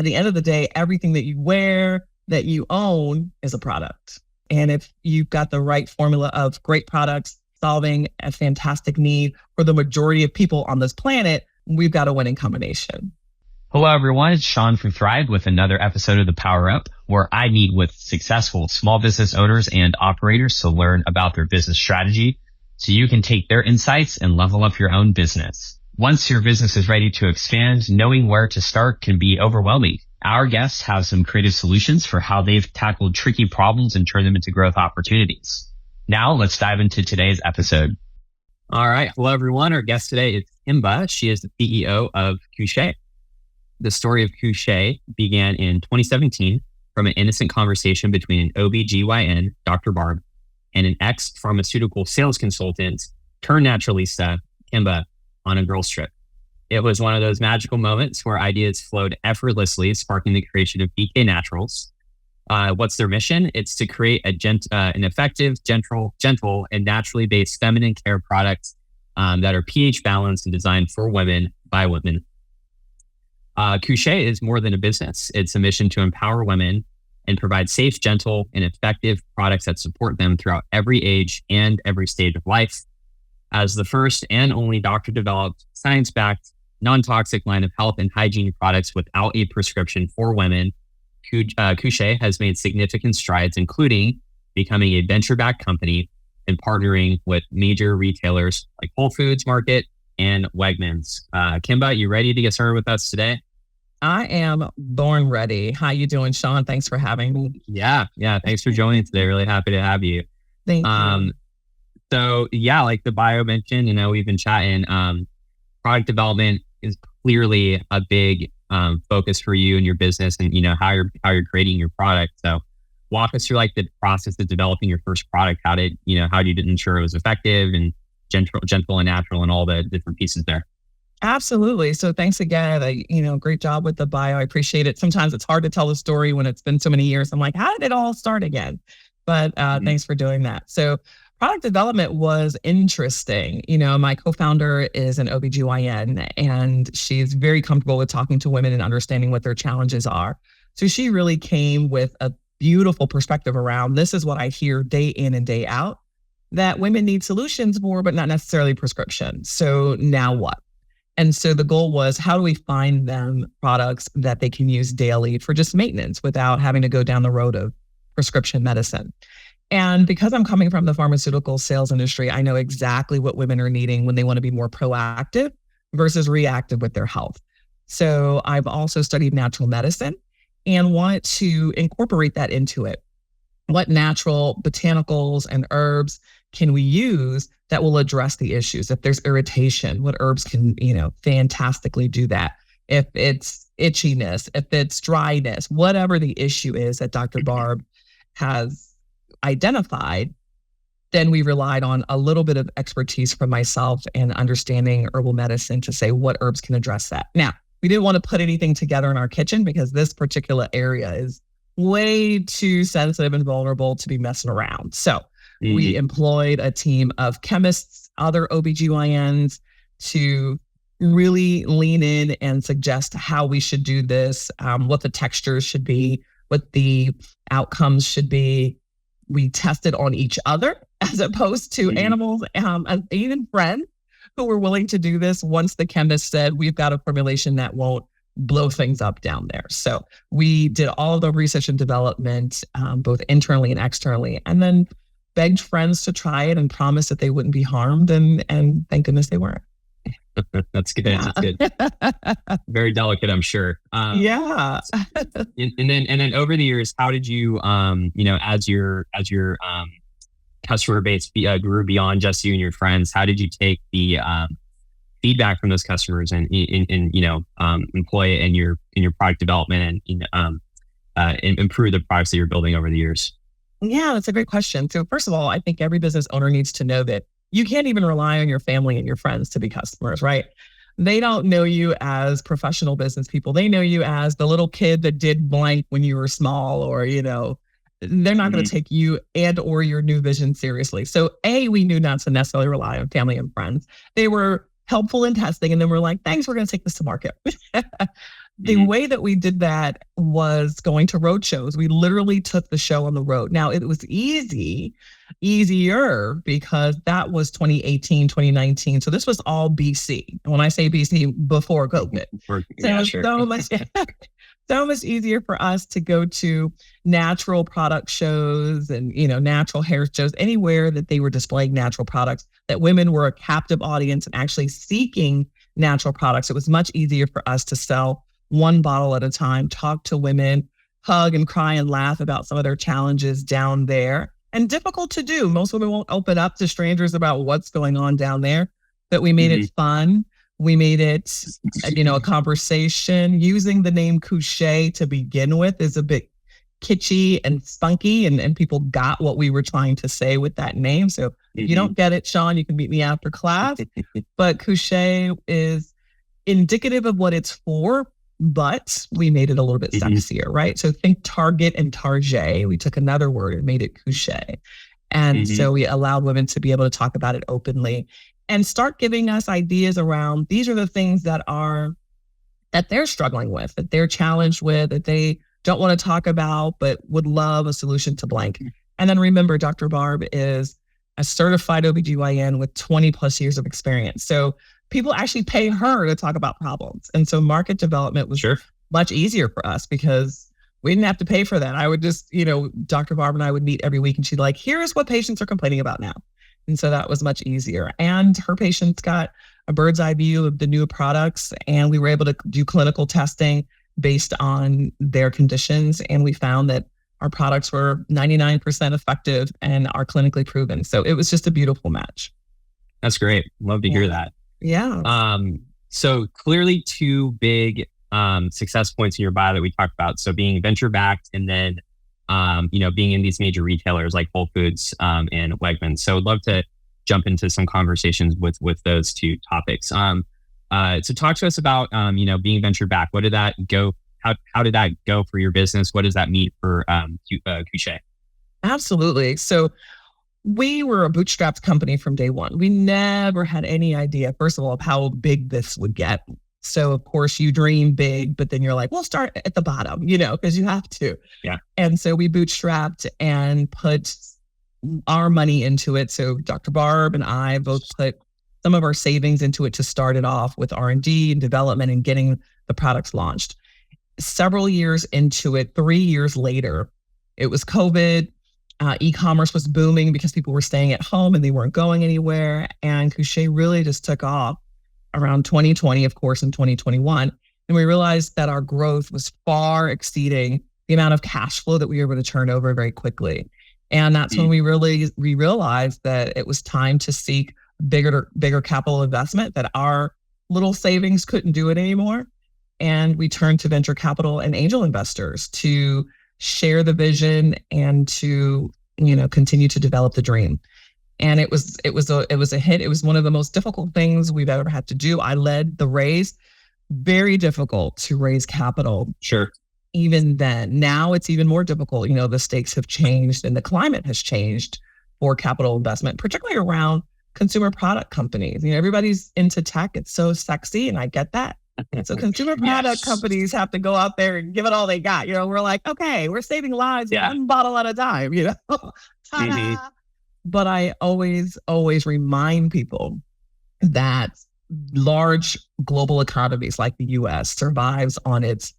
At the end of the day, everything that you wear, that you own is a product. And if you've got the right formula of great products solving a fantastic need for the majority of people on this planet, we've got a winning combination. Hello, everyone. It's Sean from Thrive with another episode of the Power Up, where I meet with successful small business owners and operators to learn about their business strategy so you can take their insights and level up your own business. Once your business is ready to expand, knowing where to start can be overwhelming. Our guests have some creative solutions for how they've tackled tricky problems and turned them into growth opportunities. Now, let's dive into today's episode. All right. Hello, everyone. Our guest today is Kimba. She is the CEO of Kushae. The story of Kushae began in 2017 from an innocent conversation between an OB/GYN, Dr. Barb, and an ex-Pharmaceutical sales consultant turned naturalista, Kimba, on a girls' trip. It was one of those magical moments where ideas flowed effortlessly, sparking the creation of BK Naturals. What's their mission? It's to create an effective, gentle, and naturally based feminine care products that are pH balanced and designed for women by women. Kushae is more than a business. It's a mission to empower women and provide safe, gentle, and effective products that support them throughout every age and every stage of life. As the first and only doctor-developed, science-backed, non-toxic line of health and hygiene products without a prescription for women, Kushae has made significant strides, including becoming a venture-backed company and partnering with major retailers like Whole Foods Market and Wegmans. Kimba, you ready to get started with us today? I am born ready. How you doing, Sean? Thanks for having me. Yeah. Thanks for joining today. Really happy to have you. Thank you. So yeah, like the bio mentioned, we've been chatting. Product development is clearly a big focus for you and your business, and how you're creating your product. So walk us through like the process of developing your first product. How did you ensure it was effective and gentle and natural and all the different pieces there? Absolutely. So thanks again. Great job with the bio. I appreciate it. Sometimes it's hard to tell the story when it's been so many years. I'm like, how did it all start again? But thanks for doing that. So product development was interesting. My co-founder is an OB/GYN, and she's very comfortable with talking to women and understanding what their challenges are. So she really came with a beautiful perspective around, this is what I hear day in and day out, that women need solutions for, but not necessarily prescription. So now what? And so the goal was, how do we find them products that they can use daily for just maintenance without having to go down the road of prescription medicine? And because I'm coming from the pharmaceutical sales industry, I know exactly what women are needing when they want to be more proactive versus reactive with their health. So I've also studied natural medicine and want to incorporate that into it. What natural botanicals and herbs can we use that will address the issues? If there's irritation, what herbs can, fantastically do that? If it's itchiness, if it's dryness, whatever the issue is that Dr. Barb has identified, then we relied on a little bit of expertise from myself and understanding herbal medicine to say what herbs can address that. Now, we didn't want to put anything together in our kitchen because this particular area is way too sensitive and vulnerable to be messing around. So we employed a team of chemists, other OB/GYNs to really lean in and suggest how we should do this, what the textures should be, what the outcomes should be. We tested on each other as opposed to animals, and even friends who were willing to do this once the chemist said, we've got a formulation that won't blow things up down there. So we did all of the research and development, both internally and externally, and then begged friends to try it and promised that they wouldn't be harmed. And thank goodness they weren't. That's good. Yeah. That's good. Very delicate, I'm sure. Yeah. and then over the years, how did you, as your customer base grew beyond just you and your friends, how did you take the feedback from those customers and employ it in your product development and improve the products that you're building over the years? Yeah, that's a great question. So first of all, I think every business owner needs to know that you can't even rely on your family and your friends to be customers, right? They don't know you as professional business people. They know you as the little kid that did blank when you were small, or, they're not going to take you and or your new vision seriously. So we knew not to necessarily rely on family and friends. They were helpful in testing, and then we're like, thanks, we're going to take this to market. The way that we did that was going to road shows. We literally took the show on the road. Now it was easier because that was 2018, 2019. So this was all BC. And when I say BC, before COVID. So much easier for us to go to natural product shows and, natural hair shows, anywhere that they were displaying natural products, that women were a captive audience and actually seeking natural products. It was much easier for us to sell one bottle at a time, talk to women, hug and cry and laugh about some of their challenges down there. And difficult to do. Most women won't open up to strangers about what's going on down there, but we made it fun. We made it, a conversation. Using the name Kushae to begin with is a bit kitschy and spunky, and people got what we were trying to say with that name. So if you don't get it, Sean, you can meet me after class. But Kushae is indicative of what it's for, but we made it a little bit sexier, right? So think Target and Target. We took another word and made it Kushae. And so we allowed women to be able to talk about it openly and start giving us ideas around, these are the things that they're struggling with, that they're challenged with, that they don't want to talk about, but would love a solution to blank. And then remember, Dr. Barb is a certified OBGYN with 20 plus years of experience. So people actually pay her to talk about problems. And so market development was much easier for us because we didn't have to pay for that. I would just, Dr. Barb and I would meet every week and she'd like, here's what patients are complaining about now. And so that was much easier. And her patients got a bird's eye view of the new products, and we were able to do clinical testing based on their conditions. And we found that our products were 99% effective and are clinically proven. So it was just a beautiful match. That's great. Love to hear that. Yeah. So clearly two big success points in your bio that we talked about. So being venture backed, and then being in these major retailers like Whole Foods and Wegman. So I'd love to jump into some conversations with those two topics. So talk to us about being venture backed. What did that go? How did that go for your business? What does that mean for Kushae? Absolutely. So we were a bootstrapped company from day one. We never had any idea, first of all, of how big this would get. So of course you dream big, but then you're like, we'll start at the bottom, because you have to. Yeah. And so we bootstrapped and put our money into it. So Dr. Barb and I both put some of our savings into it to start it off with R&D and development and getting the products launched. Several years into it, 3 years later, it was COVID. E-commerce was booming because people were staying at home and they weren't going anywhere. And Kushae really just took off around 2020, of course, in 2021. And we realized that our growth was far exceeding the amount of cash flow that we were able to turn over very quickly. And that's when we realized that it was time to seek bigger capital investment, that our little savings couldn't do it anymore. And we turned to venture capital and angel investors to share the vision and to, continue to develop the dream. And it was a hit. It was one of the most difficult things we've ever had to do. I led the raise. Very difficult to raise capital. Sure. Even then. Now it's even more difficult. The stakes have changed and the climate has changed for capital investment, particularly around consumer product companies. Everybody's into tech. It's so sexy, and I get that. So consumer product companies have to go out there and give it all they got. We're like, okay, we're saving lives one bottle at a time, But I always remind people that large global economies like the US survives on its,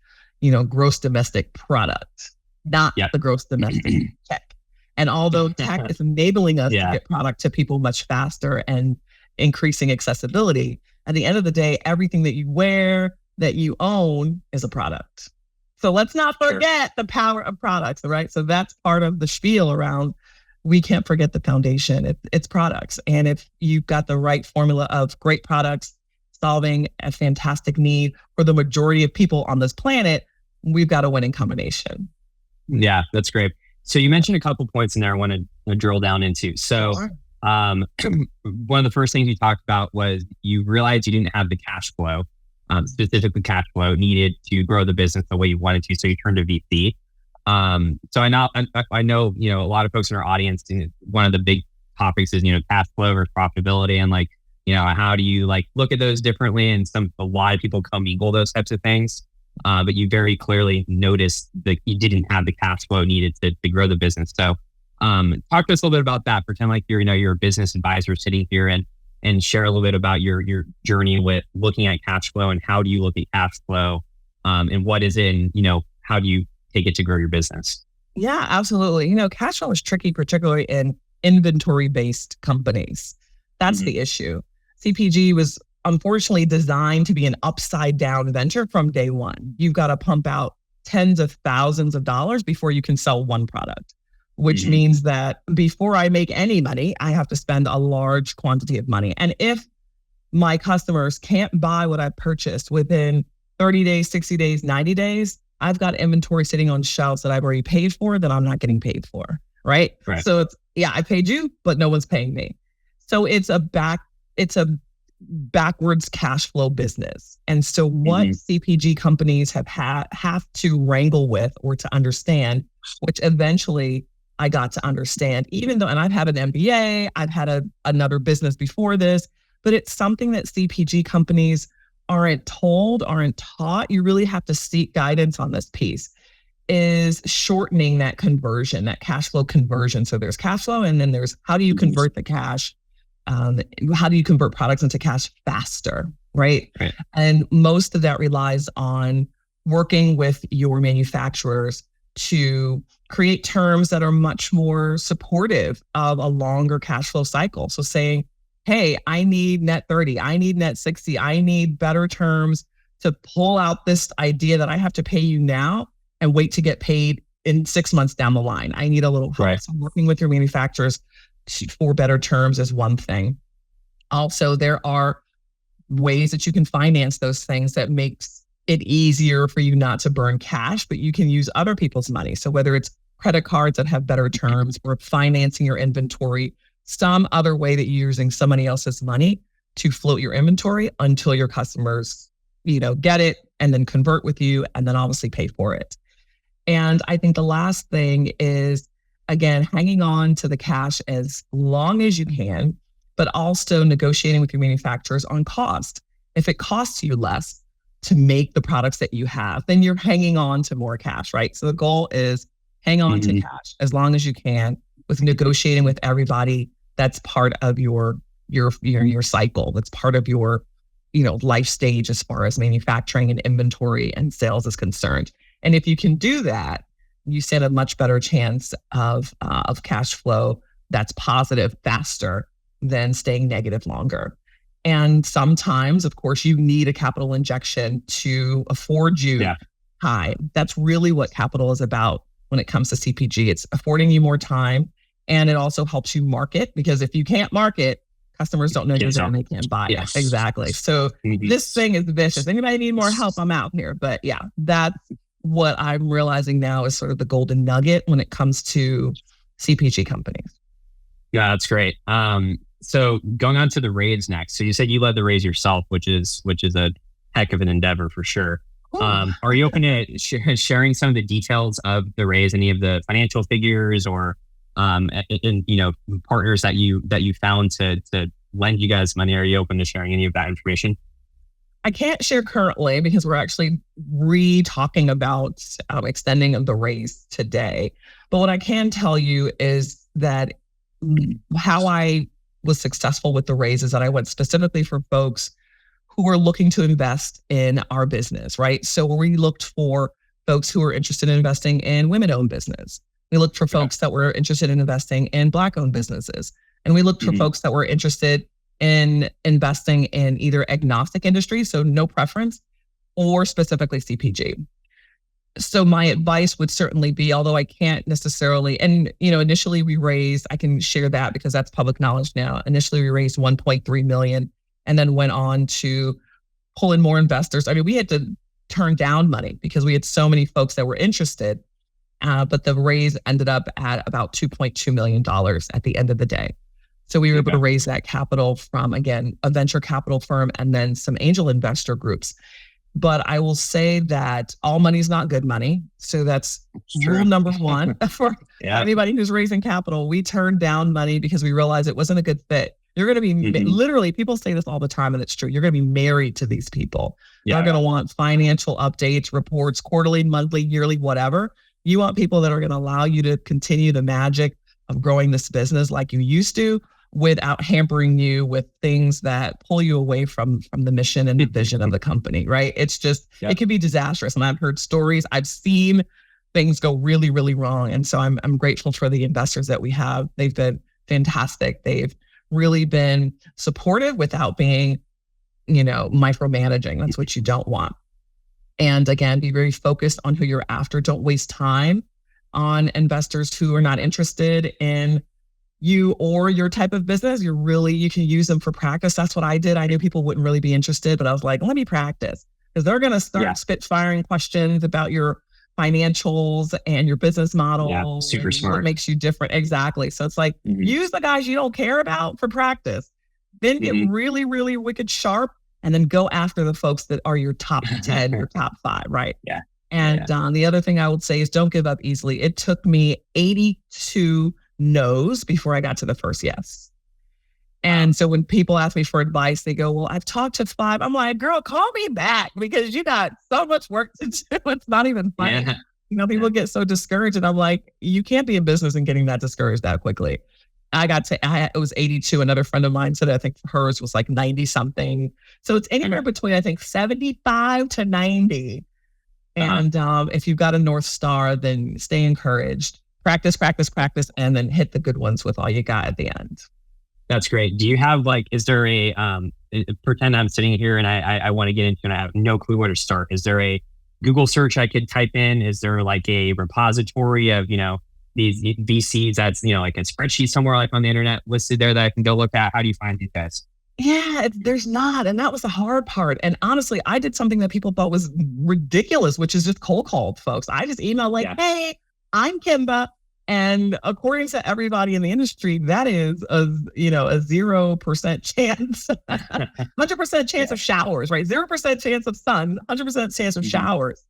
gross domestic product, not the gross domestic tech. And although tech is enabling us to get product to people much faster and increasing accessibility, at the end of the day, everything that you wear, that you own is a product. So let's not forget the power of products, right? So that's part of the spiel around, we can't forget the foundation. It's products. And if you've got the right formula of great products solving a fantastic need for the majority of people on this planet, we've got a winning combination. Yeah, that's great. So you mentioned a couple points in there I want to drill down into. So one of the first things you talked about was you realized you didn't have the cash flow, specifically cash flow needed to grow the business the way you wanted to. So you turned to VC. So I know, a lot of folks in our audience, one of the big topics is, cash flow versus profitability, and how do you look at those differently? And a lot of people commingle those types of things. but you very clearly noticed that you didn't have the cash flow needed to grow the business. So talk to us a little bit about that. Pretend like you're a business advisor sitting here and share a little bit about your journey with looking at cash flow and how do you look at cash flow, and what is it, and how do you take it to grow your business? Yeah, absolutely. Cash flow is tricky, particularly in inventory-based companies. That's the issue. CPG was unfortunately designed to be an upside down venture from day one. You've got to pump out tens of thousands of dollars before you can sell one product, which means that before I make any money, I have to spend a large quantity of money. And if my customers can't buy what I purchased within 30 days, 60 days, 90 days, I've got inventory sitting on shelves that I've already paid for that I'm not getting paid for, right? So I paid you, but no one's paying me. So it's a backwards cash flow business. And so what CPG companies have to wrangle with or to understand, which eventually I got to understand, even though, and I've had an MBA, I've had another business before this, but it's something that CPG companies aren't told, aren't taught. You really have to seek guidance on this piece, is shortening that conversion, that cash flow conversion. So there's cash flow, and then there's how do you convert the cash? How do you convert products into cash faster, right? And most of that relies on working with your manufacturers to create terms that are much more supportive of a longer cash flow cycle. So saying, hey, I need net 30, I need net 60, I need better terms to pull out this idea that I have to pay you now and wait to get paid in 6 months down the line. I need a little help. So working with your manufacturers for better terms is one thing. Also, there are ways that you can finance those things that makes it easier for you not to burn cash, but you can use other people's money. So whether it's credit cards that have better terms or financing your inventory, some other way that you're using somebody else's money to float your inventory until your customers, get it and then convert with you and then obviously pay for it. And I think the last thing is, again, hanging on to the cash as long as you can, but also negotiating with your manufacturers on cost. If it costs you less to make the products that you have, then you're hanging on to more cash, right? So the goal is hang on to cash as long as you can, with negotiating with everybody. That's part of your cycle. That's part of your, life stage as far as manufacturing and inventory and sales is concerned. And if you can do that, you stand a much better chance of cash flow that's positive faster than staying negative longer. And sometimes, of course, you need a capital injection to afford you time. That's really what capital is about when it comes to CPG. It's affording you more time, and it also helps you market, because if you can't market, customers don't know you're there and they can't buy it. Exactly. So this thing is vicious. Anybody need more help? I'm out here. But yeah, that's what I'm realizing now is sort of the golden nugget when it comes to CPG companies. Yeah, that's great. So going on to the raise next. So you said you led the raise yourself, which is a heck of an endeavor for sure. Are you open to sharing some of the details of the raise, any of the financial figures or partners that you found to lend you guys money? Are you open to sharing any of that information? I can't share currently because we're actually talking about extending the raise today. But what I can tell you is that how I was successful with the raise is that I went specifically for folks who are looking to invest in our business, right? So we looked for folks who are interested in investing in women-owned business. We looked for folks that were interested in investing in Black-owned businesses. And we looked for folks that were interested in investing in either agnostic industries, so no preference, or specifically CPG. So my advice would certainly be, although I can't necessarily, and initially we raised, I can share that because that's public knowledge now. Initially we raised 1.3 million and then went on to pull in more investors. I mean, we had to turn down money because we had so many folks that were interested, but the raise ended up at about $2.2 million at the end of the day. So we were able to raise that capital from, again, a venture capital firm and then some angel investor groups. But I will say that all money is not good money. So that's rule number one for anybody who's raising capital. We turned down money because we realized it wasn't a good fit. You're going to be Mhm. literally, people say this all the time, and it's true. You're going to be married to these people. Yeah. They're going to want financial updates, reports, quarterly, monthly, yearly, whatever. You want people that are going to allow you to continue the magic of growing this business like you used to, without hampering you with things that pull you away from the mission and the vision of the company, right? It's just, it can be disastrous. And I've heard stories, I've seen things go really, really wrong. And so I'm grateful for the investors that we have. They've been fantastic. They've really been supportive without being, micromanaging. That's what you don't want. And again, be very focused on who you're after. Don't waste time on investors who are not interested in you or your type of business. You can use them for practice. That's what I did. I knew people wouldn't really be interested, but I was like, let me practice, because they're going to start spitfiring questions about your financials and your business model. Yeah, super smart. What makes you different. Exactly. So it's like, use the guys you don't care about for practice, then get really, really wicked sharp, and then go after the folks that are your top 10, your top 5, right? Yeah. And the other thing I would say is don't give up easily. It took me 82 no's before I got to the first yes. And so when people ask me for advice, they go, well, I've talked to 5. I'm like, girl, call me back, because you got so much work to do. It's not even funny. Yeah. People get so discouraged, and I'm like, you can't be in business and getting that discouraged that quickly. It was 82. Another friend of mine said, I think hers was like 90 something. So it's anywhere between, I think, 75 to 90. And if you've got a North Star, then stay encouraged. Practice, practice, practice, and then hit the good ones with all you got at the end. That's great. Do you have is there a, pretend I'm sitting here and I want to get into, and I have no clue where to start. Is there a Google search I could type in? Is there like a repository of, these VCs that's, like a spreadsheet somewhere like on the internet listed there that I can go look at? How do you find these guys? Yeah, there's not. And that was the hard part. And honestly, I did something that people thought was ridiculous, which is just cold called folks. I just emailed hey, I'm Kimba. And according to everybody in the industry, that is a 0% chance, 100% chance of showers, right? 0% chance of sun, 100% chance of showers.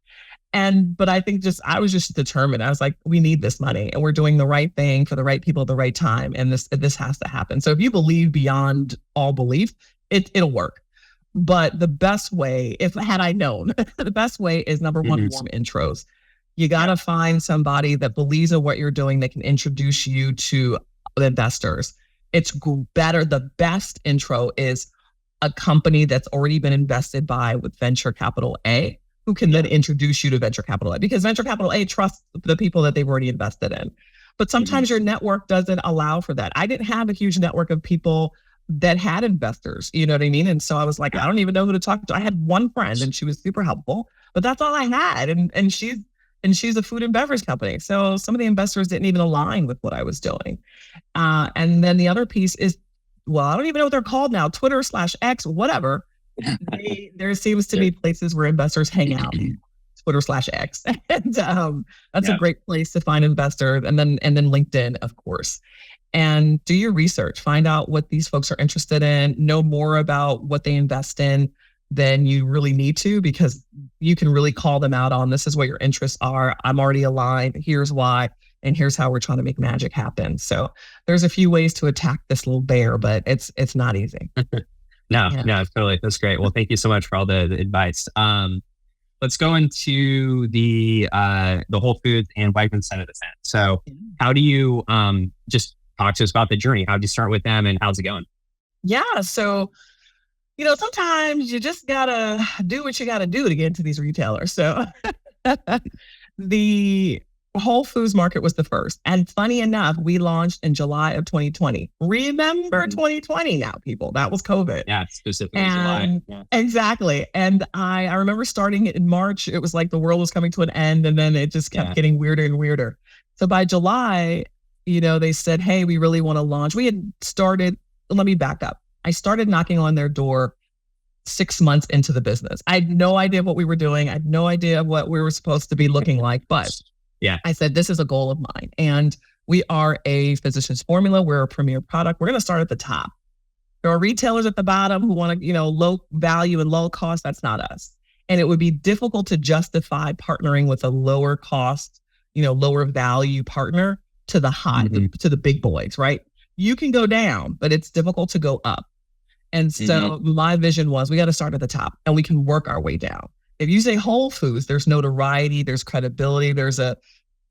But I think I was just determined. I was like, we need this money, and we're doing the right thing for the right people at the right time. And this has to happen. So if you believe beyond all belief, it'll work. But the best way, had I known, the best way is number one, warm intros. You got to find somebody that believes in what you're doing, that can introduce you to the investors. It's better. The best intro is a company that's already been invested by with venture capital A, who can then introduce you to venture capital A, because venture capital A trusts the people that they've already invested in. But sometimes your network doesn't allow for that. I didn't have a huge network of people that had investors, you know what I mean? And so I was like, I don't even know who to talk to. I had one friend, and she was super helpful, but that's all I had. And she's a food and beverage company. So some of the investors didn't even align with what I was doing. And then the other piece is, I don't even know what they're called now, Twitter/X, whatever. There seems to be places where investors hang out, Twitter/X. And that's a great place to find investors. And then LinkedIn, of course. And do your research, find out what these folks are interested in, know more about what they invest in than you really need to, because you can really call them out on, this is what your interests are. I'm already aligned. Here's why. And here's how we're trying to make magic happen. So there's a few ways to attack this little bear, but it's not easy. No, totally. That's great. Well, thank you so much for all the advice. Let's go into the Whole Foods and Wegman side of the fence. So how do you just talk to us about the journey? How did you start with them, and how's it going? Yeah. So, sometimes you just gotta do what you gotta do to get into these retailers. So the Whole Foods market was the first. And funny enough, we launched in July of 2020. Remember 2020 now, people. That was COVID. Yeah, specifically July. Yeah. Exactly. And I remember starting it in March. It was like the world was coming to an end, and then it just kept getting weirder and weirder. So by July, they said, hey, we really want to launch. We had started, let me back up. I started knocking on their door 6 months into the business. I had no idea what we were doing. I had no idea what we were supposed to be looking like, but I said, this is a goal of mine. And we are a physician's formula. We're a premier product. We're going to start at the top. There are retailers at the bottom who want to, low value and low cost. That's not us. And it would be difficult to justify partnering with a lower cost, lower value partner to the high, to the big boys, right? you can go down, but it's difficult to go up. And so my vision was we got to start at the top and we can work our way down. If you say Whole Foods, there's notoriety, there's credibility, there's a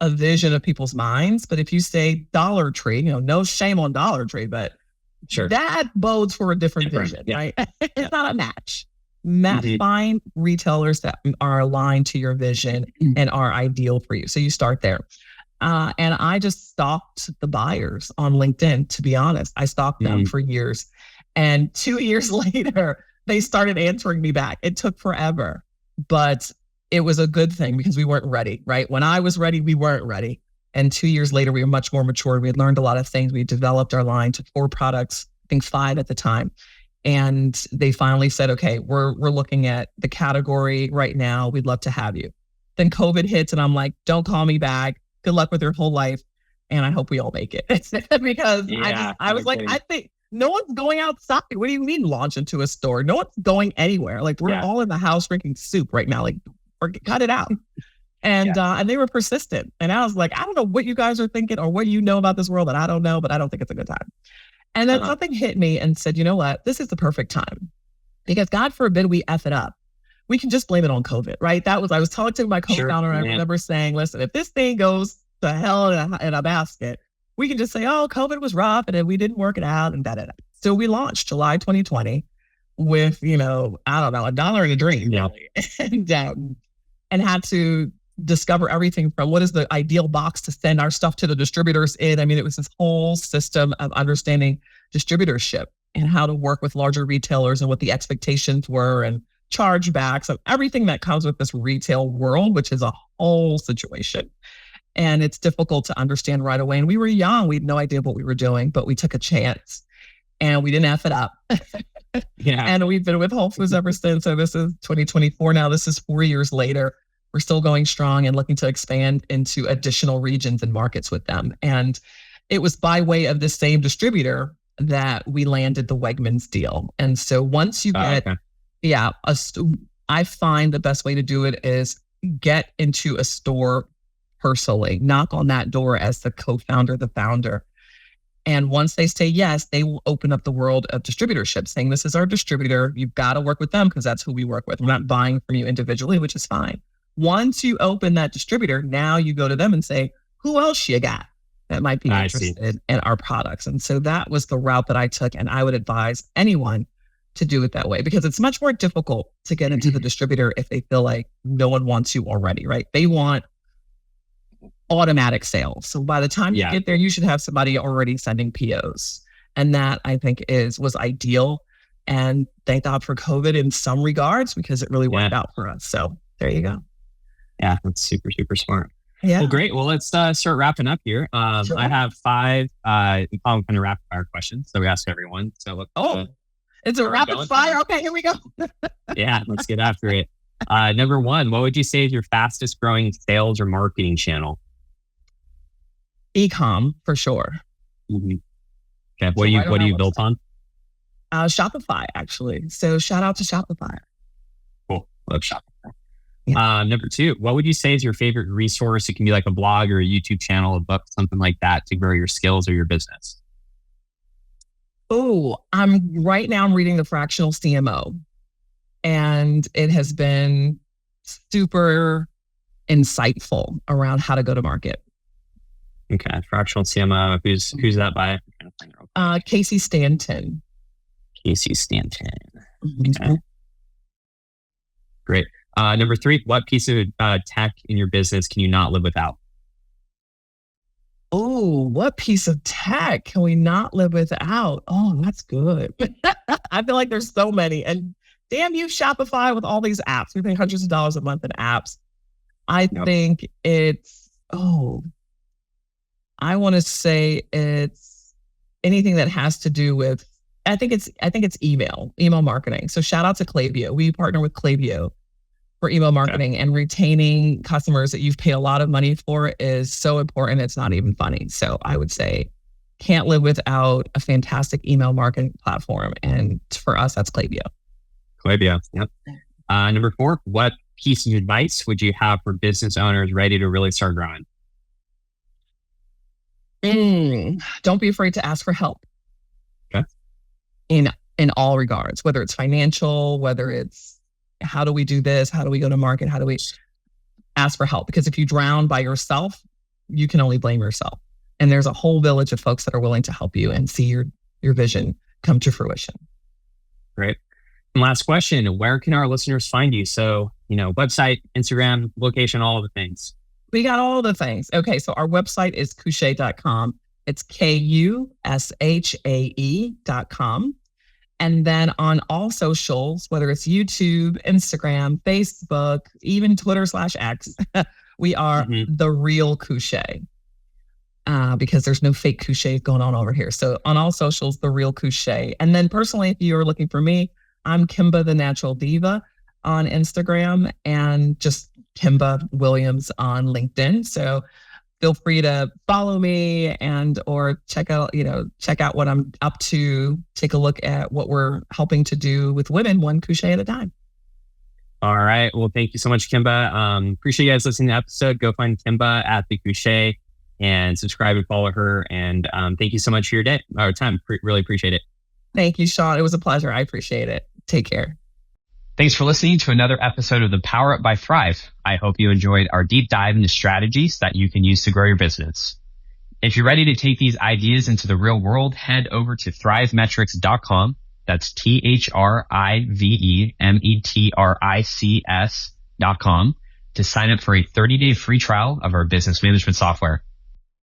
vision of people's minds. But if you say Dollar Tree, no shame on Dollar Tree, but Sure. that bodes for a different vision, right? It's not a match. Find retailers that are aligned to your vision and are ideal for you. So you start there. And I just stalked the buyers on LinkedIn, to be honest. I stalked them for years. And 2 years later, they started answering me back. It took forever, but it was a good thing because we weren't ready, right? When I was ready, we weren't ready. And 2 years later, we were much more mature. We had learned a lot of things. We developed our line to 4 products, I think 5 at the time. And they finally said, okay, we're looking at the category right now. We'd love to have you. Then COVID hits and I'm like, don't call me back. Good luck with your whole life. And I hope we all make it. Because I was like, I think no one's going outside. What do you mean launch into a store? No one's going anywhere. Like we're all in the house drinking soup right now. Like cut it out. And they were persistent. And I was like, I don't know what you guys are thinking or what you know about this world that I don't know, but I don't think it's a good time. And then something hit me and said, you know what? This is the perfect time. Because God forbid we F it up. We can just blame it on COVID, right? I was talking to my co-founder and I remember saying, listen, if this thing goes to hell in a basket, we can just say, oh, COVID was rough and we didn't work it out and da-da-da. So we launched July 2020 with, I don't know, $1 in a dream, really. And had to discover everything from what is the ideal box to send our stuff to the distributors in. I mean, it was this whole system of understanding distributorship and how to work with larger retailers and what the expectations were and chargebacks and everything that comes with this retail world, which is a whole situation. And it's difficult to understand right away. And we were young. We had no idea what we were doing, but we took a chance and we didn't F it up. And we've been with Whole Foods ever since. So this is 2024 now. This is 4 years later. We're still going strong and looking to expand into additional regions and markets with them. And it was by way of the same distributor that we landed the Wegmans deal. And so once you get, I find the best way to do it is get into a store personally, knock on that door as the co-founder, the founder. And once they say yes, they will open up the world of distributorship, saying this is our distributor. You've got to work with them because that's who we work with. We're not buying from you individually, which is fine. Once you open that distributor, now you go to them and say, who else you got that might be interested in our products? And so that was the route that I took. And I would advise anyone to do it that way because it's much more difficult to get into the distributor if they feel like no one wants you already, right? They want automatic sales. So by the time you get there, you should have somebody already sending POs. And that I think was ideal. And thank God for COVID in some regards because it really worked out for us. So there you go. Yeah, that's super, super smart. Yeah. Well, great. Well, let's start wrapping up here. Sure. I have 5 kind of rapid fire questions that we ask everyone. So it's a rapid fire. Okay, here we go. Yeah, let's get after it. Number 1, what would you say is your fastest growing sales or marketing channel? E-com for sure. Okay. What are you built on? Shopify, actually. So shout out to Shopify. Cool. Love Shopify. Yeah. Number 2, what would you say is your favorite resource? It can be like a blog or a YouTube channel, a book, something like that to grow your skills or your business. Oh, I'm reading The Fractional CMO, and it has been super insightful around how to go to market. Okay, Fractional CMO. Who's that by? Casey Stanton. Casey Stanton. Okay. Great. Number 3, what piece of tech in your business can you not live without? Oh, what piece of tech can we not live without? Oh, that's good. I feel like there's so many. And damn you, Shopify, with all these apps. We pay hundreds of dollars a month in apps. I think I want to say it's anything that has to do with, I think it's email marketing. So shout out to Klaviyo. We partner with Klaviyo for email marketing, and retaining customers that you've paid a lot of money for is so important. It's not even funny. So I would say can't live without a fantastic email marketing platform. And for us, that's Klaviyo. Klaviyo. Yep. Number 4, what piece of advice would you have for business owners ready to really start growing? Don't be afraid to ask for help. Okay. In all regards, whether it's financial, whether it's how do we do this, how do we go to market, how do we ask for help? Because if you drown by yourself, you can only blame yourself. And there's a whole village of folks that are willing to help you and see your vision come to fruition. Great. And last question, where can our listeners find you? So, website, Instagram, location, all of the things. We got all the things. Okay, so our website is kushae.com. It's KUSHAE.com. And then on all socials, whether it's YouTube, Instagram, Facebook, even Twitter/X, we are the real Kushae. Because there's no fake Kushae going on over here. So on all socials, the real Kushae. And then personally, if you're looking for me, I'm Kimba the Natural Diva on Instagram and just Kimba Williams on LinkedIn. So feel free to follow me or check out what I'm up to. Take a look at what we're helping to do with women, one Kushae at a time. All right. Well, thank you so much, Kimba. Appreciate you guys listening to the episode. Go find Kimba at the Kushae and subscribe and follow her. And thank you so much for your time. Really appreciate it. Thank you, Sean. It was a pleasure. I appreciate it. Take care. Thanks for listening to another episode of the Power Up by Thrive. I hope you enjoyed our deep dive into strategies that you can use to grow your business. If you're ready to take these ideas into the real world, head over to thrivemetrics.com. That's THRIVEMETRICS.com to sign up for a 30-day free trial of our business management software.